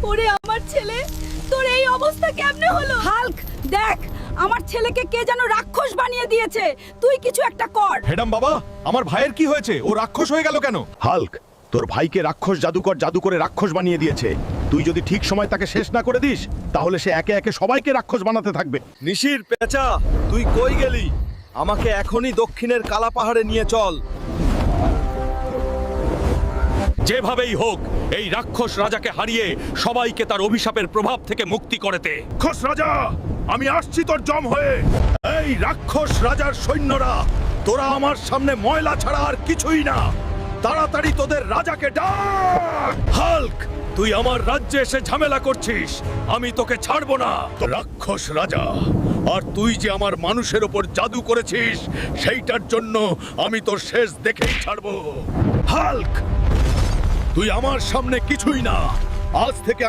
ওরে আমার ছেলে, তোর এই অবস্থা কেমনে হলো? হাল্ক, দেখ আমার ছেলেকে কে যেন রাক্ষস বানিয়ে দিয়েছে। তুই কিছু একটা কর। হেডাম বাবা, আমার ভাইয়ের কি হয়েছে? ও রাক্ষস হয়ে গেল কেন? হাল্ক, তোর ভাইকে রাক্ষস জাদুকর জাদু করে রাক্ষস বানিয়ে দিয়েছে। তুই যদি ঠিক সময় তাকে শেষ না করে দিস, তাহলে সে একে একে সবাইকে রাক্ষস বানাতে থাকবে। নিশির পেঁচা, তুই কই গেলি? আমাকে এখনই দক্ষিণের কালা পাহাড়ে নিয়ে চল। যেভাবেই হোক এই রাক্ষস রাজাকে হারিয়ে সবাইকে তার অভিশাপের প্রভাব থেকে মুক্তি করতে। রাক্ষস রাজা, আমি আসছি তোর জম হয়ে। এই রাক্ষস রাজার সৈন্যরা, তোরা আমার সামনে ময়লা ছাড়া আর কিছুই না। তাড়াতাড়ি তোদের রাজাকে ডাক। হাল্ক, তুই আমার রাজ্যে এসে ঝামেলা করছিস, আমি তোকে ছাড়বো না। রাক্ষস রাজা, আর তুই যে আমার মানুষের উপর জাদু করেছিস, সেইটার জন্য আমি তোর শেষ দেখেই ছাড়বো। হাল্ক, তুই আমার সামনে কিছুই না। আজ থেকে